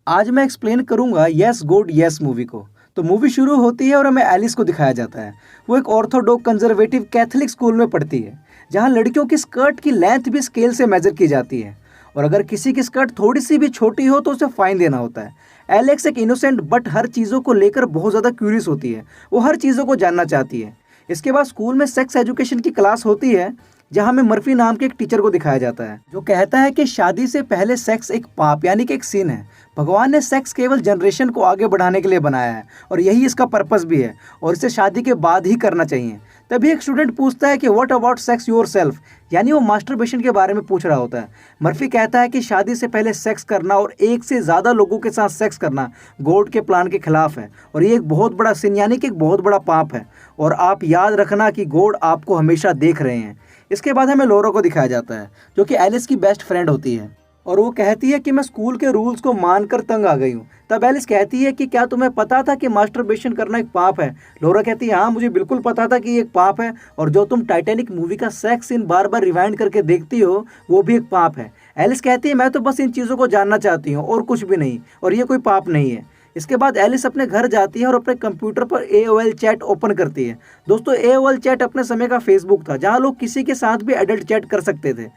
आज मैं एक्सप्लेन करूंगा यस गॉड यस मूवी को। तो मूवी शुरू होती है और हमें एलिस को दिखाया जाता है। वो एक ऑर्थोडॉक्स कंजर्वेटिव कैथोलिक स्कूल में पढ़ती है, जहां लड़कियों की स्कर्ट की लेंथ भी स्केल से मेजर की जाती है और अगर किसी की स्कर्ट थोड़ी सी भी छोटी हो तो उसे फाइन देना होता है। एलेक्स एक इनोसेंट बट हर चीज़ों को लेकर बहुत ज़्यादा क्यूरियस होती है। वो हर चीज़ों को जानना चाहती है। इसके बाद स्कूल में सेक्स एजुकेशन की क्लास होती है, जहां में मर्फी नाम के एक टीचर को दिखाया जाता है, जो कहता है कि शादी से पहले सेक्स एक पाप यानी कि एक सीन है। भगवान ने सेक्स केवल जनरेशन को आगे बढ़ाने के लिए बनाया है और यही इसका पर्पस भी है और इसे शादी के बाद ही करना चाहिए। तभी एक स्टूडेंट पूछता है कि what about sex your self, यानी वो मास्टरबेशन के बारे में पूछ रहा होता है। मर्फी कहता है कि शादी से पहले सेक्स करना और एक से ज़्यादा लोगों के साथ सेक्स करना गॉड के प्लान के खिलाफ है और ये एक बहुत बड़ा सिन यानी कि एक बहुत बड़ा पाप है और आप याद रखना कि गॉड आपको हमेशा देख रहे हैं। इसके बाद हमें लोरा को दिखाया जाता है, जो कि एलिस की बेस्ट फ्रेंड होती है और वो कहती है कि मैं स्कूल के रूल्स को मानकर तंग आ गई हूँ। तब एलिस कहती है कि क्या तुम्हें पता था कि मास्टरबेशन करना एक पाप है। लोरा कहती है हाँ, मुझे बिल्कुल पता था कि ये एक पाप है और जो तुम टाइटैनिक मूवी का सेक्स सीन बार बार रिवाइंड करके देखती हो वो भी एक पाप है। एलिस कहती है मैं तो बस इन चीज़ों को जानना चाहती हूँ और कुछ भी नहीं, और ये कोई पाप नहीं है। इसके बाद एलिस अपने घर जाती है और अपने कंप्यूटर पर AOL चैट ओपन करती है। दोस्तों, AOL चैट अपने समय का फेसबुक था, जहां लोग किसी के साथ भी एडल्ट चैट कर सकते थे।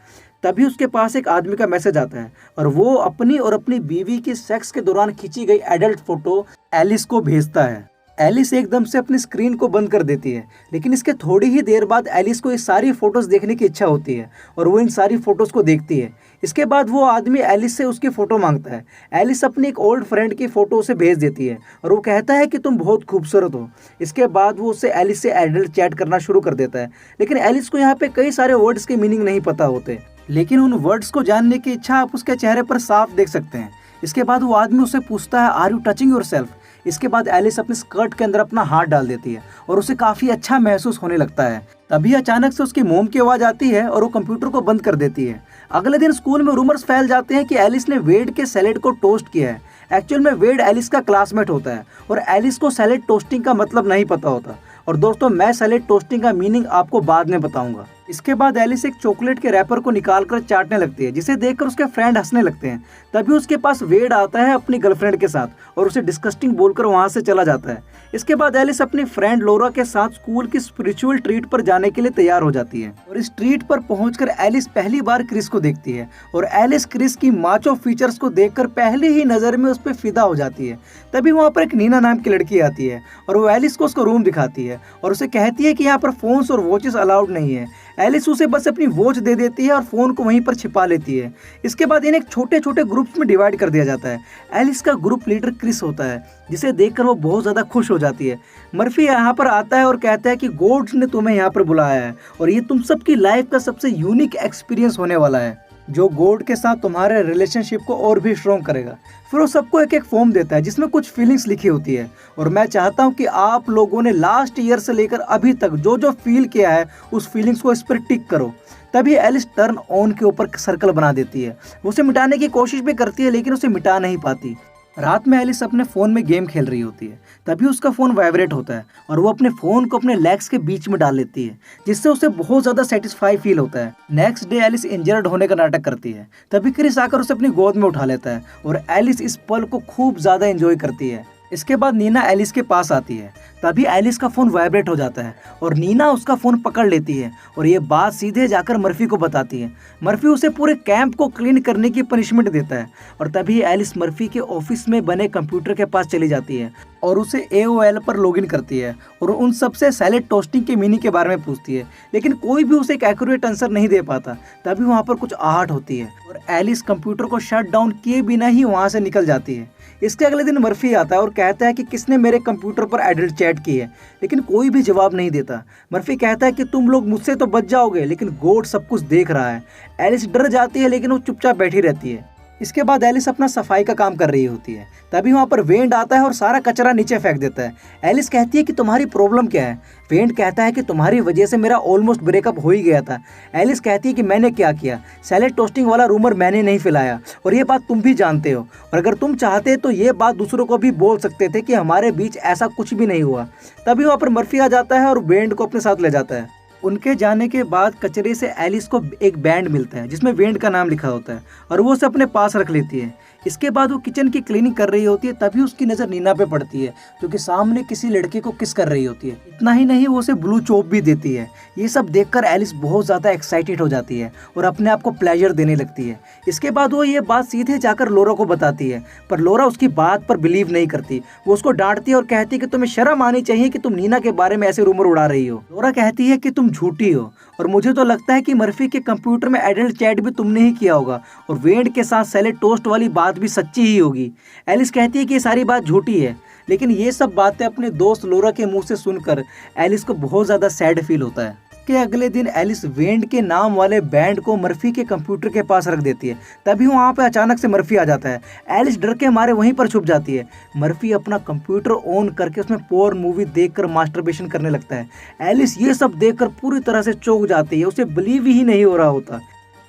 तभी उसके पास एक आदमी का मैसेज आता है और वो अपनी और अपनी बीवी की सेक्स के दौरान खींची गई एडल्ट फोटो एलिस को भेजता है। एलिस एकदम से अपनी स्क्रीन को बंद कर देती है, लेकिन इसके थोड़ी ही देर बाद एलिस को ये सारी फोटोज देखने की इच्छा होती है और वो इन सारी फोटोज को देखती है। इसके बाद वो आदमी एलिस से उसकी फ़ोटो मांगता है। एलिस अपनी एक ओल्ड फ्रेंड की फ़ोटो उसे भेज देती है और वो कहता है कि तुम बहुत खूबसूरत हो। इसके बाद वो उससे एलिस से एडल्ट चैट करना शुरू कर देता है, लेकिन एलिस को यहाँ पे कई सारे वर्ड्स के मीनिंग नहीं पता होते, लेकिन उन वर्ड्स को जानने की इच्छा आप उसके चेहरे पर साफ देख सकते हैं। इसके बाद वो आदमी उससे पूछता है are you touching yourself. इसके बाद एलिस अपने स्कर्ट के अंदर अपना हाथ डाल देती है और उसे काफ़ी अच्छा महसूस होने लगता है। तभी अचानक से उसकी मोम की आवाज़ आती है और वो कंप्यूटर को बंद कर देती है। अगले दिन स्कूल में रूमर्स फैल जाते हैं कि एलिस ने वेड के सैलेड को टोस्ट किया है। एक्चुअल में वेड एलिस का क्लासमेट होता है और एलिस को सैलेड टोस्टिंग का मतलब नहीं पता होता। और दोस्तों, मैं सैलेड टोस्टिंग का मीनिंग आपको बाद में बताऊंगा। इसके बाद एलिस एक चॉकलेट के रैपर को निकालकर चाटने लगती है, जिसे देखकर उसके फ्रेंड हंसने लगते हैं। तभी उसके पास वेड आता है अपनी गर्लफ्रेंड के साथ और उसे डिस्गस्टिंग बोलकर वहां से चला जाता है। इसके बाद एलिस अपनी फ्रेंड लोरा के साथ स्कूल की स्पिरिचुअल ट्रीट पर जाने के लिए तैयार हो जाती है और इस ट्रीट पर पहुंचकर एलिस पहली बार क्रिस को देखती है और एलिस क्रिस की माचो फीचर्स को देखकर पहली ही नज़र में उस पर फिदा हो जाती है। तभी वहाँ पर एक नीना नाम की लड़की आती है और वो एलिस को उसका रूम दिखाती है और उसे कहती है कि यहाँ पर फोन्स और वॉचेस अलाउड नहीं है। एलिस उसे बस अपनी वॉच दे देती है और फ़ोन को वहीं पर छिपा लेती है। इसके बाद इन्हें एक छोटे छोटे ग्रुप्स में डिवाइड कर दिया जाता है। एलिस का ग्रुप लीडर क्रिस होता है, जिसे देखकर वो बहुत ज़्यादा खुश हो जाती है। मर्फी यहाँ पर आता है और कहता है कि गॉड ने तुम्हें यहाँ पर बुलाया है और ये तुम सबकी लाइफ का सबसे यूनिक एक्सपीरियंस होने वाला है, जो गॉड के साथ तुम्हारे रिलेशनशिप को और भी स्ट्रॉन्ग करेगा। फिर वो सबको एक एक फॉर्म देता है जिसमें कुछ फीलिंग्स लिखी होती है और मैं चाहता हूँ कि आप लोगों ने लास्ट ईयर से लेकर अभी तक जो जो फील किया है उस फीलिंग्स को इस पर टिक करो। तभी एलिस टर्न ऑन के ऊपर सर्कल बना देती है। वो उसे मिटाने की कोशिश भी करती है, लेकिन उसे मिटा नहीं पाती। रात में एलिस अपने फ़ोन में गेम खेल रही होती है। तभी उसका फ़ोन वाइब्रेट होता है और वो अपने फ़ोन को अपने लेग्स के बीच में डाल लेती है, जिससे उसे बहुत ज़्यादा सेटिस्फाई फील होता है। नेक्स्ट डे एलिस इंजर्ड होने का नाटक करती है। तभी क्रिस आकर उसे अपनी गोद में उठा लेता है और एलिस इस पल को खूब ज़्यादा एंजॉय करती है। इसके बाद नीना एलिस के पास आती है। तभी एलिस का फ़ोन वाइब्रेट हो जाता है और नीना उसका फ़ोन पकड़ लेती है और ये बात सीधे जाकर मर्फी को बताती है। मर्फी उसे पूरे कैंप को क्लीन करने की पनिशमेंट देता है और तभी एलिस मर्फी के ऑफिस में बने कंप्यूटर के पास चली जाती है और उसे AOL पर लॉगिन करती है और उन सबसे सैलेड टोस्टिंग के मीनिंग के बारे में पूछती है, लेकिन कोई भी उसे एक एक्यूरेट आंसर नहीं दे पाता। तभी वहाँ पर कुछ आहट होती है और एलिस कंप्यूटर को शट डाउन किए बिना ही वहाँ से निकल जाती है। इसके अगले दिन मर्फी आता है और कहता है कि किसने मेरे कंप्यूटर पर एडल्ट चैट की है, लेकिन कोई भी जवाब नहीं देता। मर्फी कहता है कि तुम लोग मुझसे तो बच जाओगे, लेकिन गॉड सब कुछ देख रहा है। एलिस डर जाती है, लेकिन वो चुपचाप बैठी रहती है। इसके बाद एलिस अपना सफाई का काम कर रही होती है। तभी वहाँ पर वेंड आता है और सारा कचरा नीचे फेंक देता है। एलिस कहती है कि तुम्हारी प्रॉब्लम क्या है। वेंड कहता है कि तुम्हारी वजह से मेरा ऑलमोस्ट ब्रेकअप हो ही गया था। एलिस कहती है कि मैंने क्या किया, सैलेड टोस्टिंग वाला रूमर मैंने नहीं फैलाया और ये बात तुम भी जानते हो, और अगर तुम चाहते तो ये बात दूसरों को भी बोल सकते थे कि हमारे बीच ऐसा कुछ भी नहीं हुआ। तभी वहाँ पर मर्फी आ जाता है और वेंड को अपने साथ ले जाता है। उनके जाने के बाद कचरे से एलिस को एक बैंड मिलता है जिसमें वेंड का नाम लिखा होता है और वो उसे अपने पास रख लेती है। इसके बाद वो किचन की क्लीनिंग कर रही होती है, तभी उसकी नज़र नीना पे पड़ती है जो कि सामने किसी लड़के को किस कर रही होती है। इतना ही नहीं, वो उसे ब्लू चोप भी देती है। ये सब देखकर एलिस बहुत ज़्यादा एक्साइटेड हो जाती है और अपने आप को प्लेजर देने लगती है। इसके बाद वो ये बात सीधे जाकर लोरा को बताती है, पर लोरा उसकी बात पर बिलीव नहीं करती। वो उसको डांटती है और कहती है कि तुम्हें शर्म आनी चाहिए कि तुम नीना के बारे में ऐसे रूमर उड़ा रही हो। लोरा कहती है कि तुम झूठी हो और मुझे तो लगता है कि मर्फी के कंप्यूटर में एडल्ट चैट भी तुमने ही किया होगा और वेंड के साथ सैलेड टोस्ट वाली बात भी सच्ची ही होगी। एलिस कहती है कि ये सारी बात झूठी है, लेकिन ये सब बातें अपने दोस्त लोरा के मुंह से सुनकर एलिस को बहुत ज़्यादा सैड फील होता है। के अगले दिन एलिस वेंड के नाम वाले बैंड को मर्फी के कंप्यूटर के पास रख देती है। तभी वहाँ पे अचानक से मर्फी आ जाता है। एलिस डर के मारे वहीं पर छुप जाती है। मर्फी अपना कंप्यूटर ऑन करके उसमें पोर्न मूवी देखकर मास्टरबेशन करने लगता है। एलिस ये सब देखकर पूरी तरह से चौंक जाती है, उसे बिलीव ही नहीं हो रहा होता।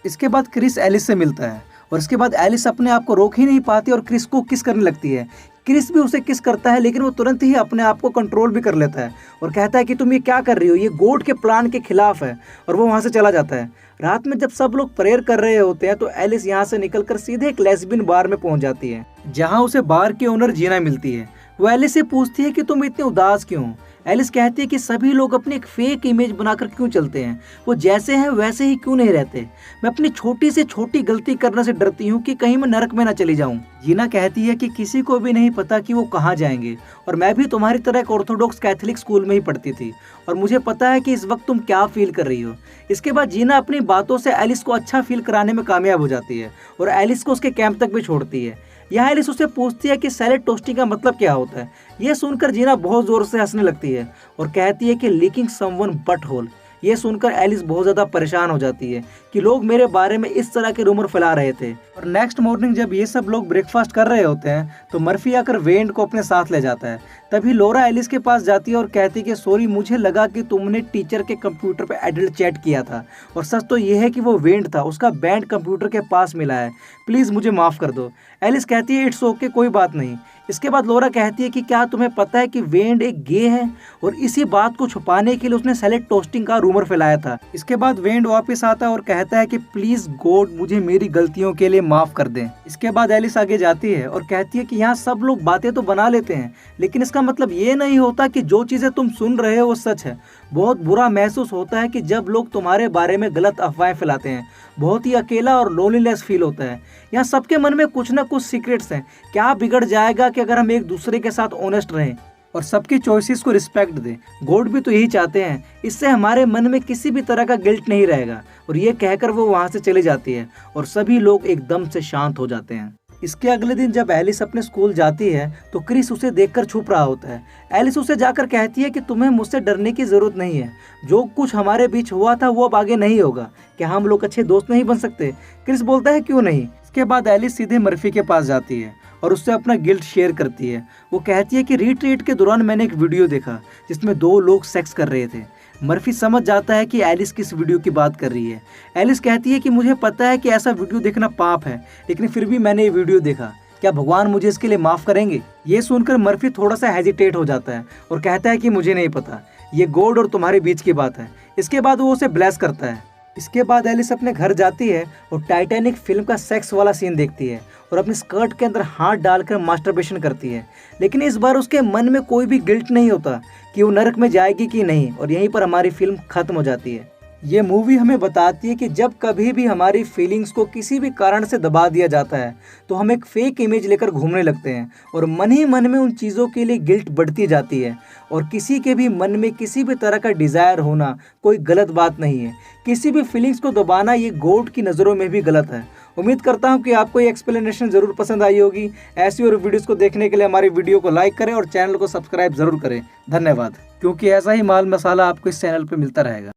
इसके बाद क्रिस एलिस से मिलता है और इसके बाद एलिस अपने आप को रोक ही नहीं पाती और क्रिस को किस करने लगती है। क्रिस भी उसे किस करता है, लेकिन वो तुरंत ही अपने आप को कंट्रोल भी कर लेता है और कहता है कि तुम ये क्या कर रही हो, ये गोड के प्लान के खिलाफ है, और वो वहाँ से चला जाता है। रात में जब सब लोग प्रेयर कर रहे होते हैं तो एलिस यहाँ से निकलकर सीधे एक लेस्बियन बार में पहुँच जाती है, जहाँ उसे बार की ओनर जीना मिलती है। वो एलिस से पूछती है कि तुम इतने उदास क्यों हो। एलिस कहती है कि सभी लोग अपनी एक फेक इमेज बनाकर क्यों चलते हैं, वो जैसे हैं वैसे ही क्यों नहीं रहते। मैं अपनी छोटी से छोटी गलती करने से डरती हूँ कि कहीं मैं नरक में ना चली जाऊँ। जीना कहती है कि किसी को भी नहीं पता कि वो कहाँ जाएंगे, और मैं भी तुम्हारी तरह एक ऑर्थोडॉक्स कैथोलिक स्कूल में ही पढ़ती थी और मुझे पता है कि इस वक्त तुम क्या फील कर रही हो। इसके बाद जीना अपनी बातों से एलिस को अच्छा फील कराने में कामयाब हो जाती है और एलिस को उसके कैंप तक भी छोड़ती है। यहाँ एलिस उससे पूछती है कि सैलेड टोस्टिंग का मतलब क्या होता है। यह सुनकर जीना बहुत जोर से हंसने लगती है और कहती है कि लीकिंग समवन बट होल। ये सुनकर एलिस बहुत ज़्यादा परेशान हो जाती है कि लोग मेरे बारे में इस तरह के रूमर फैला रहे थे। और नेक्स्ट मॉर्निंग जब ये सब लोग ब्रेकफास्ट कर रहे होते हैं तो मर्फी आकर वेंड को अपने साथ ले जाता है। तभी लोरा एलिस के पास जाती है और कहती है कि सॉरी, मुझे लगा कि तुमने टीचर के कंप्यूटर पे एडल्ट चैट किया था, और सच तो ये है कि वो वेंड था, उसका बैंड कंप्यूटर के पास मिला है, प्लीज़ मुझे माफ़ कर दो। एलिस कहती है इट्स ओके, कोई बात नहीं। इसके बाद लोरा कहती है कि क्या तुम्हें पता है कि वेंड एक गे है, और इसी बात को छुपाने के लिए उसने सैलेड टोस्टिंग का रूमर फैलाया था। इसके बाद वेंड वापस आता है और कहता है कि प्लीज गॉड मुझे मेरी गलतियों के लिए माफ कर दें। इसके बाद एलिस आगे जाती है और कहती है कि यहाँ सब लोग बातें तो बना लेते हैं, लेकिन इसका मतलब ये नहीं होता कि जो चीजें तुम सुन रहे हो वो सच है। बहुत बुरा महसूस होता है कि जब लोग तुम्हारे बारे में गलत अफवाहें फैलाते हैं। बहुत ही अकेला और लोनलीनेस फील होता है। यहाँ सबके मन में कुछ ना कुछ सीक्रेट्स हैं। क्या बिगड़ जाएगा कि अगर हम एक दूसरे के साथ ऑनेस्ट रहें और सबकी चॉइसेस को रिस्पेक्ट दें। गॉड भी तो यही चाहते हैं, इससे हमारे मन में किसी भी तरह का गिल्ट नहीं रहेगा। और ये कहकर वो वहाँ से चली जाती है और सभी लोग एकदम से शांत हो जाते हैं। इसके अगले दिन जब एलिस अपने स्कूल जाती है तो क्रिस उसे देखकर छुप रहा होता है। एलिस उसे जाकर कहती है कि तुम्हें मुझसे डरने की जरूरत नहीं है, जो कुछ हमारे बीच हुआ था वो अब आगे नहीं होगा। क्या हम लोग अच्छे दोस्त नहीं बन सकते? क्रिस बोलता है क्यों नहीं। इसके बाद एलिस सीधे मर्फी के पास जाती है और उससे अपना गिल्ट शेयर करती है। वो कहती है कि रिट्रीट के दौरान मैंने एक वीडियो देखा जिसमें 2 लोग सेक्स कर रहे थे। मर्फी समझ जाता है कि एलिस किस वीडियो की बात कर रही है। एलिस कहती है कि मुझे पता है कि ऐसा वीडियो देखना पाप है, लेकिन फिर भी मैंने ये वीडियो देखा, क्या भगवान मुझे इसके लिए माफ़ करेंगे? ये सुनकर मर्फी थोड़ा सा हेजिटेट हो जाता है और कहता है कि मुझे नहीं पता, ये गॉड और तुम्हारे बीच की बात है। इसके बाद वो उसे ब्लेस करता है। इसके बाद एलिस अपने घर जाती है और टाइटैनिक फिल्म का सेक्स वाला सीन देखती है और अपनी स्कर्ट के अंदर हाथ डालकर मास्टरबेशन करती है। लेकिन इस बार उसके मन में कोई भी गिल्ट नहीं होता कि वो नरक में जाएगी कि नहीं, और यहीं पर हमारी फिल्म खत्म हो जाती है। ये मूवी हमें बताती है कि जब कभी भी हमारी फीलिंग्स को किसी भी कारण से दबा दिया जाता है तो हम एक फेक इमेज लेकर घूमने लगते हैं और मन ही मन में उन चीज़ों के लिए गिल्ट बढ़ती जाती है। और किसी के भी मन में किसी भी तरह का डिज़ायर होना कोई गलत बात नहीं है। किसी भी फीलिंग्स को दबाना ये गॉड की नज़रों में भी गलत है। उम्मीद करता हूँ कि आपको ये एक्सप्लेनेशन ज़रूर पसंद आई होगी। ऐसी और वीडियोस को देखने के लिए हमारी वीडियो को लाइक करें और चैनल को सब्सक्राइब ज़रूर करें। धन्यवाद, क्योंकि ऐसा ही माल मसाला आपको इस चैनल पर मिलता रहेगा।